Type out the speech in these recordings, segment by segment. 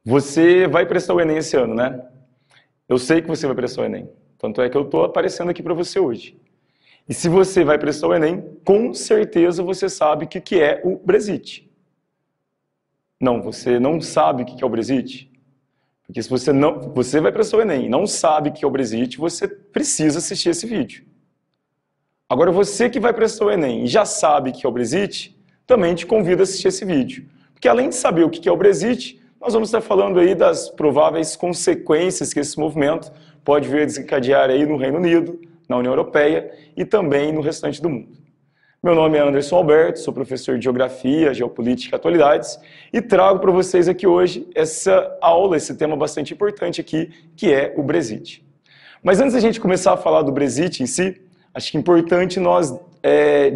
Você vai prestar o Enem esse ano, né? Eu sei que você vai prestar o Enem. Tanto é que eu estou aparecendo aqui para você hoje. E se você vai prestar o Enem, com certeza você sabe o que é o Brexit. Não, você não sabe o que é o Brexit? Porque se você vai prestar o Enem e não sabe o que é o Brexit, você precisa assistir esse vídeo. Agora, você que vai prestar o Enem e já sabe o que é o Brexit, também te convido a assistir esse vídeo. Porque além de saber o que é o Brexit, nós vamos estar falando aí das prováveis consequências que esse movimento pode vir a desencadear aí no Reino Unido, na União Europeia e também no restante do mundo. Meu nome é Anderson Alberto, sou professor de Geografia, Geopolítica e Atualidades e trago para vocês aqui hoje essa aula, esse tema bastante importante aqui, que é o Brexit. Mas antes da gente começar a falar do Brexit em si, acho que é importante nós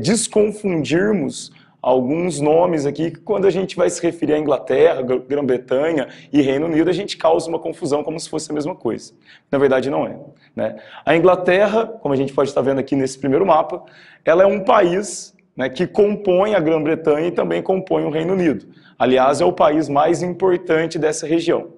desconfundirmos alguns nomes aqui, que quando a gente vai se referir à Inglaterra, Grã-Bretanha e Reino Unido, a gente causa uma confusão como se fosse a mesma coisa. Na verdade, não é, né? A Inglaterra, como a gente pode estar vendo aqui nesse primeiro mapa, ela é um país, né, que compõe a Grã-Bretanha e também compõe o Reino Unido. Aliás, é o país mais importante dessa região.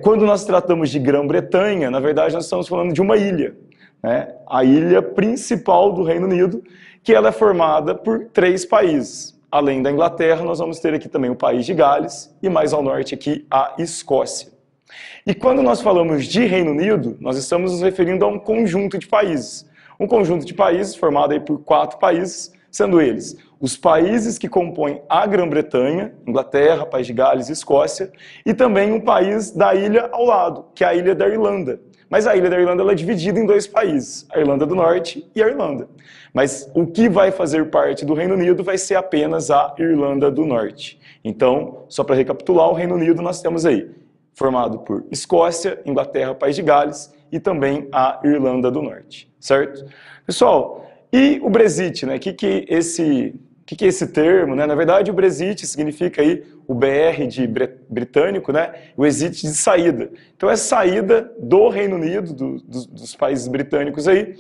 Quando nós tratamos de Grã-Bretanha, na verdade, nós estamos falando de uma ilha, né? A ilha principal do Reino Unido, que ela é formada por 3 países. Além da Inglaterra, nós vamos ter aqui também o país de Gales e mais ao norte aqui a Escócia. E quando nós falamos de Reino Unido, nós estamos nos referindo a um conjunto de países. Um conjunto de países formado aí por 4 países, sendo eles os países que compõem a Grã-Bretanha, Inglaterra, País de Gales e Escócia, e também um país da ilha ao lado, que é a ilha da Irlanda. Mas a ilha da Irlanda ela é dividida em 2 países, a Irlanda do Norte e a Irlanda. Mas o que vai fazer parte do Reino Unido vai ser apenas a Irlanda do Norte. Então, só para recapitular, o Reino Unido nós temos aí, formado por Escócia, Inglaterra, País de Gales e também a Irlanda do Norte, certo? Pessoal, e o Brexit, né? O que é esse termo, né? Na verdade, o Brexit significa aí o BR de britânico, né? O exit de saída. Então, é saída do Reino Unido, dos países britânicos aí,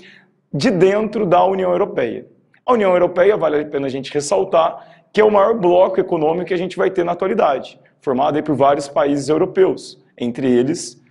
de dentro da União Europeia. A União Europeia, vale a pena a gente ressaltar, que é o maior bloco econômico que a gente vai ter na atualidade, formado aí por vários países europeus, entre eles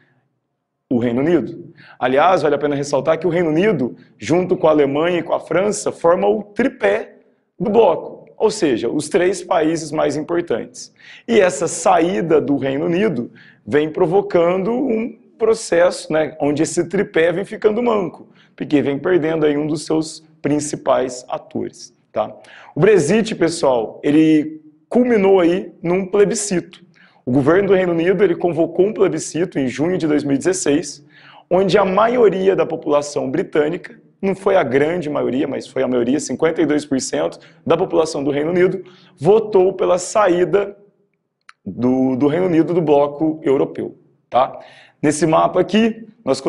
o Reino Unido. Aliás, vale a pena ressaltar que o Reino Unido, junto com a Alemanha e com a França, forma o tripé do bloco, ou seja, os 3 países mais importantes. E essa saída do Reino Unido vem provocando um processo, né, onde esse tripé vem ficando manco, porque vem perdendo aí um dos seus principais atores. Tá? O Brexit, pessoal, ele culminou aí num plebiscito. O governo do Reino Unido ele convocou um plebiscito em junho de 2016, onde a maioria da população britânica, não foi a grande maioria, mas foi a maioria, 52% da população do Reino Unido, votou pela saída do Reino Unido do bloco europeu. Tá? Nesse mapa aqui, nós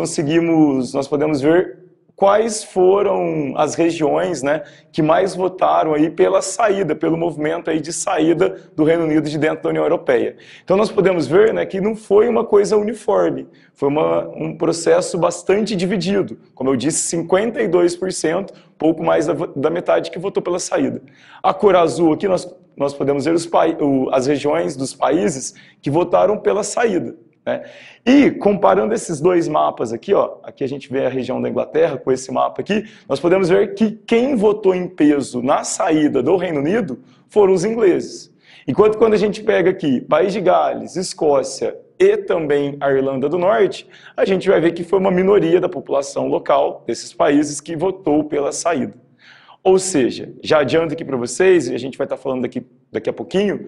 podemos ver quais foram as regiões, né, que mais votaram aí pela saída, pelo movimento aí de saída do Reino Unido de dentro da União Europeia. Então nós podemos ver, né, que não foi uma coisa uniforme, foi um processo bastante dividido. Como eu disse, 52%, pouco mais da metade que votou pela saída. A cor azul aqui nós podemos ver as regiões dos países que votaram pela saída. Né? E comparando esses 2 mapas aqui, ó, aqui a gente vê a região da Inglaterra com esse mapa aqui, nós podemos ver que quem votou em peso na saída do Reino Unido foram os ingleses. Enquanto quando a gente pega aqui País de Gales, Escócia e também a Irlanda do Norte, a gente vai ver que foi uma minoria da população local desses países que votou pela saída. Ou seja, já adianto aqui para vocês, e a gente vai estar falando daqui a pouquinho,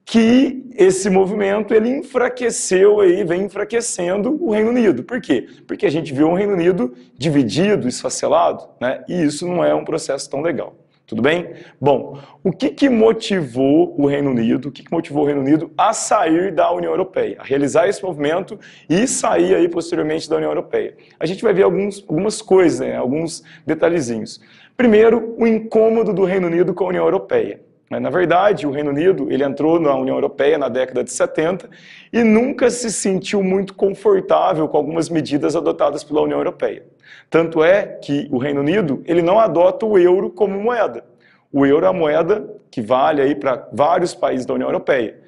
que esse movimento ele enfraqueceu aí, vem enfraquecendo o Reino Unido. Por quê? Porque a gente viu um Reino Unido dividido, esfacelado, né? E isso não é um processo tão legal. Tudo bem? Bom, o que motivou o Reino Unido, a sair da União Europeia, a realizar esse movimento e sair aí posteriormente da União Europeia? A gente vai ver algumas coisas, né? Alguns detalhezinhos. Primeiro, o incômodo do Reino Unido com a União Europeia. Na verdade, o Reino Unido ele entrou na União Europeia na década de 70 e nunca se sentiu muito confortável com algumas medidas adotadas pela União Europeia. Tanto é que o Reino Unido ele não adota o euro como moeda. O euro é a moeda que vale aí para vários países da União Europeia.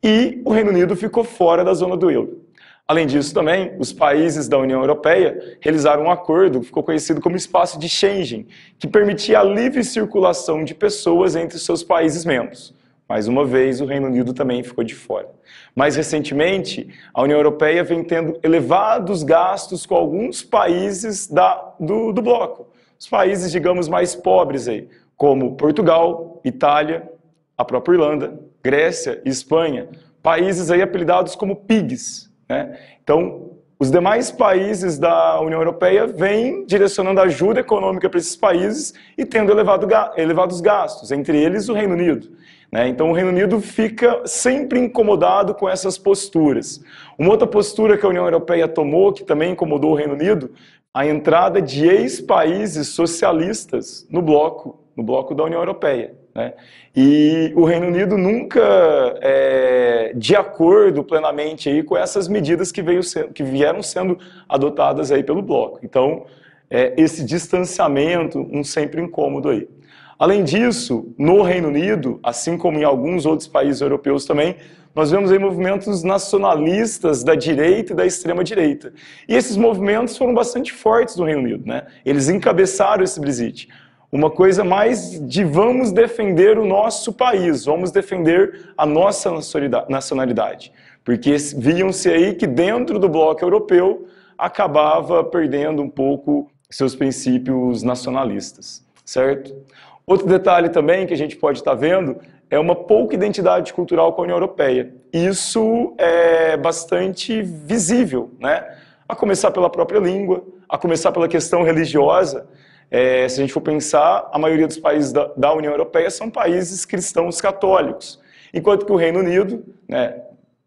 e o Reino Unido ficou fora da zona do euro. Além disso, também, os países da União Europeia realizaram um acordo que ficou conhecido como Espaço de Schengen, que permitia a livre circulação de pessoas entre seus países membros. Mais uma vez, o Reino Unido também ficou de fora. Mais recentemente, a União Europeia vem tendo elevados gastos com alguns países do bloco. Os países, digamos, mais pobres aí, como Portugal, Itália, a própria Irlanda, Grécia e Espanha, países aí apelidados como PIGs. Né? Então, os demais países da União Europeia vêm direcionando ajuda econômica para esses países e tendo elevados gastos, entre eles o Reino Unido. Né? Então, o Reino Unido fica sempre incomodado com essas posturas. Uma outra postura que a União Europeia tomou, que também incomodou o Reino Unido, a entrada de ex-países socialistas no bloco da União Europeia. Né? E o Reino Unido nunca de acordo plenamente aí com essas medidas que vieram sendo adotadas aí pelo bloco. Então, esse distanciamento, um sempre incômodo aí. Além disso, no Reino Unido, assim como em alguns outros países europeus também, nós vemos aí movimentos nacionalistas da direita e da extrema-direita. E esses movimentos foram bastante fortes no Reino Unido. Né? Eles encabeçaram esse Brexit. Uma coisa mais de vamos defender o nosso país, vamos defender a nossa nacionalidade. Porque viam-se aí que dentro do bloco europeu acabava perdendo um pouco seus princípios nacionalistas, certo? Outro detalhe também que a gente pode estar vendo é uma pouca identidade cultural com a União Europeia. Isso é bastante visível, né? A começar pela própria língua, a começar pela questão religiosa. Se a gente for pensar, a maioria dos países da União Europeia são países cristãos católicos, enquanto que o Reino Unido, né,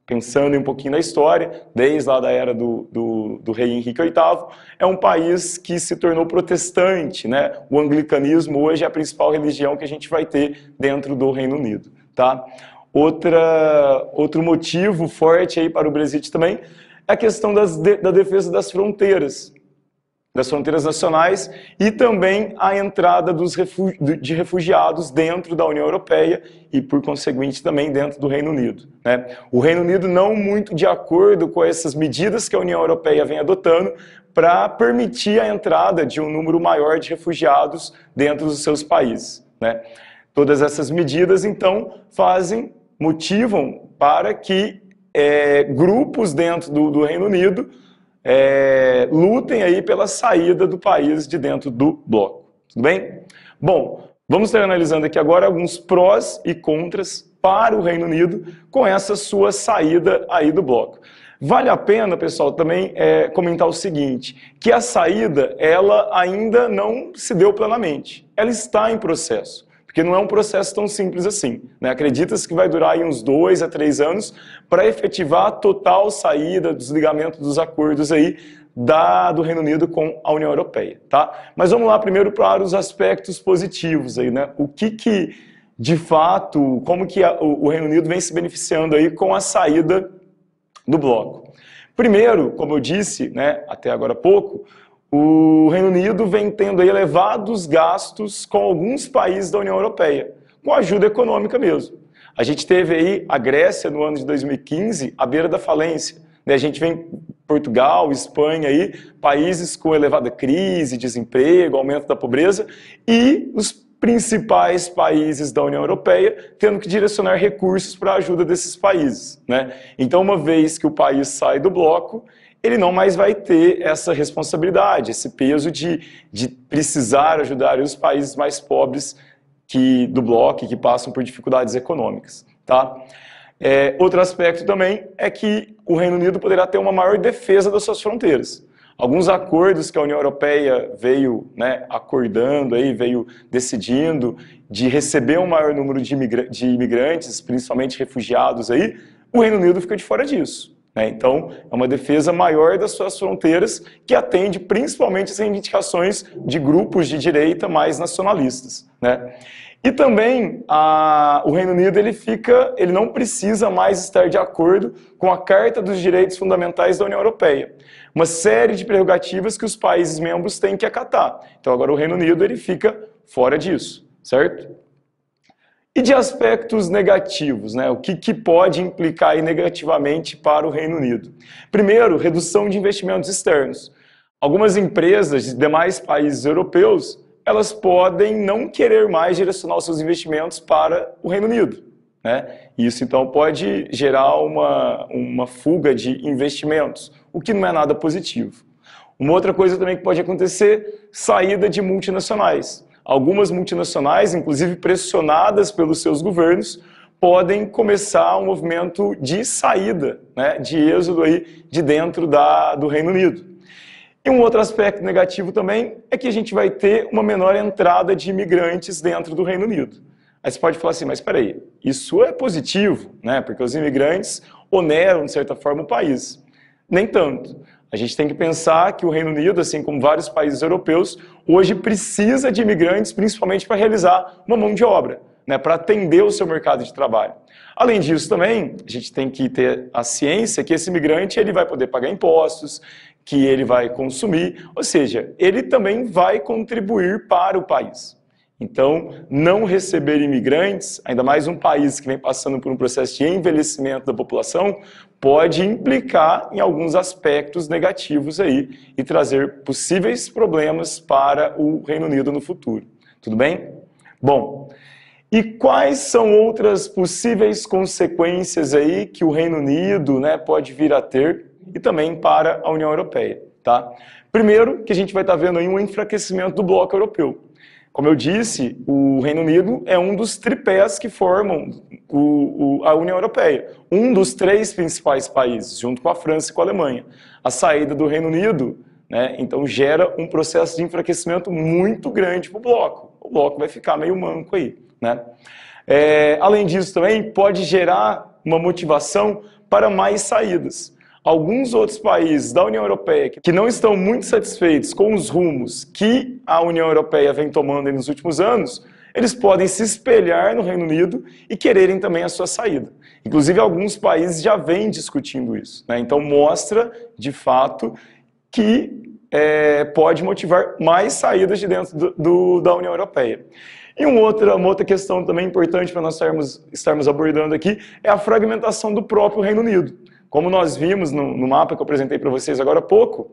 pensando um pouquinho na história, desde lá da era do rei Henrique VIII, é um país que se tornou protestante. Né? O anglicanismo hoje é a principal religião que a gente vai ter dentro do Reino Unido. Tá? Outro motivo forte aí para o Brexit também é a questão da defesa das fronteiras nacionais e também a entrada de refugiados dentro da União Europeia e, por conseguinte, também dentro do Reino Unido. Né? O Reino Unido não muito de acordo com essas medidas que a União Europeia vem adotando para permitir a entrada de um número maior de refugiados dentro dos seus países. Né? Todas essas medidas, então, motivam para que grupos dentro do Reino Unido lutem aí pela saída do país de dentro do bloco. Tudo bem? Bom, vamos estar analisando aqui agora alguns prós e contras para o Reino Unido com essa sua saída aí do bloco. Vale a pena, pessoal, também comentar o seguinte, que a saída, ela ainda não se deu plenamente. Ela está em processo. Porque não é um processo tão simples assim. Né? Acredita-se que vai durar aí uns 2 a 3 anos para efetivar a total saída, desligamento dos acordos aí do Reino Unido com a União Europeia. Tá? Mas vamos lá primeiro para os aspectos positivos. Aí, né? O que de fato, como que o Reino Unido vem se beneficiando aí com a saída do bloco. Primeiro, como eu disse, né, até agora há pouco, o Reino Unido vem tendo aí elevados gastos com alguns países da União Europeia, com ajuda econômica mesmo. A gente teve aí a Grécia no ano de 2015 à beira da falência. Né? A gente vem Portugal, Espanha, aí, países com elevada crise, desemprego, aumento da pobreza, e os principais países da União Europeia tendo que direcionar recursos para a ajuda desses países. Né? Então, uma vez que o país sai do bloco, ele não mais vai ter essa responsabilidade, esse peso de precisar ajudar os países mais pobres do bloco, que passam por dificuldades econômicas. Tá? Outro aspecto também é que o Reino Unido poderá ter uma maior defesa das suas fronteiras. Alguns acordos que a União Europeia veio, né, acordando, aí, veio decidindo de receber um maior número de imigrantes, principalmente refugiados, aí, o Reino Unido fica de fora disso. Então, é uma defesa maior das suas fronteiras que atende principalmente as reivindicações de grupos de direita mais nacionalistas. Né? E também o Reino Unido ele não precisa mais estar de acordo com a Carta dos Direitos Fundamentais da União Europeia. Uma série de prerrogativas que os países membros têm que acatar. Então agora o Reino Unido ele fica fora disso, certo? E de aspectos negativos, né? O que pode implicar aí negativamente para o Reino Unido? Primeiro, redução de investimentos externos. Algumas empresas de demais países europeus, elas podem não querer mais direcionar os seus investimentos para o Reino Unido, né? Isso então pode gerar uma fuga de investimentos, o que não é nada positivo. Uma outra coisa também que pode acontecer, saída de multinacionais. Algumas multinacionais, inclusive pressionadas pelos seus governos, podem começar um movimento de saída, né, de êxodo aí de dentro do Reino Unido. E um outro aspecto negativo também é que a gente vai ter uma menor entrada de imigrantes dentro do Reino Unido. Aí você pode falar assim, mas espera aí, isso é positivo, né, porque os imigrantes oneram, de certa forma, o país. Nem tanto. A gente tem que pensar que o Reino Unido, assim como vários países europeus, hoje precisa de imigrantes, principalmente para realizar uma mão de obra, né, para atender o seu mercado de trabalho. Além disso também, a gente tem que ter a ciência que esse imigrante ele vai poder pagar impostos, que ele vai consumir, ou seja, ele também vai contribuir para o país. Então, não receber imigrantes, ainda mais um país que vem passando por um processo de envelhecimento da população, pode implicar em alguns aspectos negativos aí e trazer possíveis problemas para o Reino Unido no futuro. Tudo bem? Bom, e quais são outras possíveis consequências aí que o Reino Unido, né, pode vir a ter e também para a União Europeia, tá? Primeiro, que a gente vai estar vendo aí um enfraquecimento do bloco europeu. Como eu disse, o Reino Unido é um dos tripés que formam a União Europeia. Um dos 3 principais países, junto com a França e com a Alemanha. A saída do Reino Unido, né, então gera um processo de enfraquecimento muito grande para o bloco. O bloco vai ficar meio manco aí, né? Além disso também pode gerar uma motivação para mais saídas. Alguns outros países da União Europeia que não estão muito satisfeitos com os rumos que a União Europeia vem tomando nos últimos anos, eles podem se espelhar no Reino Unido e quererem também a sua saída. Inclusive, alguns países já vêm discutindo isso, né? Então, mostra, de fato, que pode motivar mais saídas de dentro da União Europeia. E uma outra questão também importante para nós estarmos abordando aqui é a fragmentação do próprio Reino Unido. Como nós vimos no mapa que eu apresentei para vocês agora há pouco,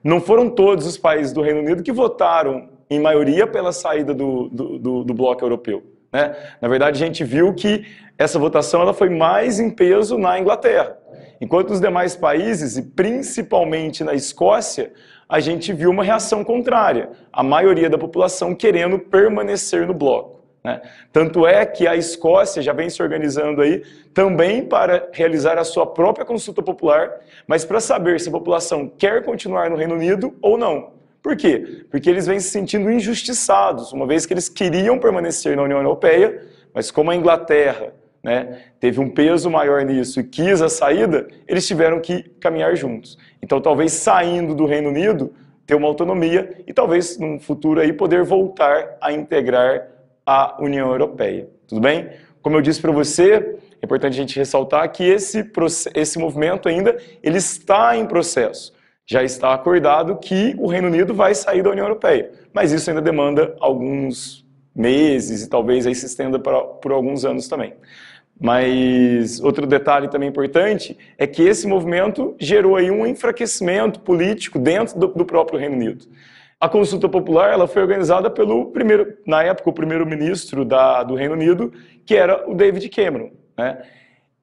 não foram todos os países do Reino Unido que votaram, em maioria, pela saída do bloco europeu, né? Na verdade, a gente viu que essa votação ela foi mais em peso na Inglaterra. Enquanto nos demais países, e principalmente na Escócia, a gente viu uma reação contrária. A maioria da população querendo permanecer no bloco, né? Tanto é que a Escócia já vem se organizando aí também para realizar a sua própria consulta popular, mas para saber se a população quer continuar no Reino Unido ou não. Por quê? Porque eles vêm se sentindo injustiçados, uma vez que eles queriam permanecer na União Europeia, mas como a Inglaterra, né, teve um peso maior nisso e quis a saída, eles tiveram que caminhar juntos. Então talvez saindo do Reino Unido, ter uma autonomia e talvez num futuro aí poder voltar a integrar a União Europeia. Tudo bem? Como eu disse para você, é importante a gente ressaltar que esse movimento ainda ele está em processo. Já está acordado que o Reino Unido vai sair da União Europeia, mas isso ainda demanda alguns meses e talvez aí se estenda por alguns anos também. Mas outro detalhe também importante é que esse movimento gerou aí um enfraquecimento político dentro do próprio Reino Unido. A consulta popular ela foi organizada pelo na época, o primeiro-ministro do Reino Unido, que era o David Cameron, né?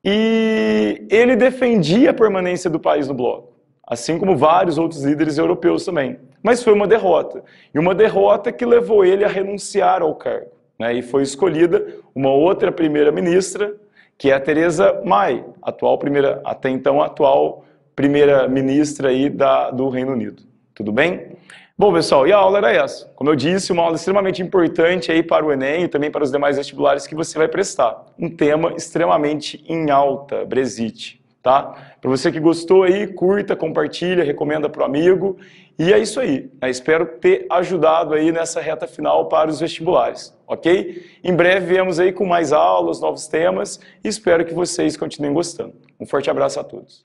E ele defendia a permanência do país no bloco, assim como vários outros líderes europeus também. Mas foi uma derrota, e uma derrota que levou ele a renunciar ao cargo, né? E foi escolhida uma outra primeira-ministra, que é a Theresa May, até então atual primeira-ministra aí do Reino Unido. Tudo bem? Bom, pessoal, e a aula era essa. Como eu disse, uma aula extremamente importante aí para o Enem e também para os demais vestibulares que você vai prestar. Um tema extremamente em alta, Brexit, tá? Para você que gostou aí, curta, compartilha, recomenda para o amigo. E é isso aí, né? Espero ter ajudado aí nessa reta final para os vestibulares, ok? Em breve viemos aí com mais aulas, novos temas e espero que vocês continuem gostando. Um forte abraço a todos.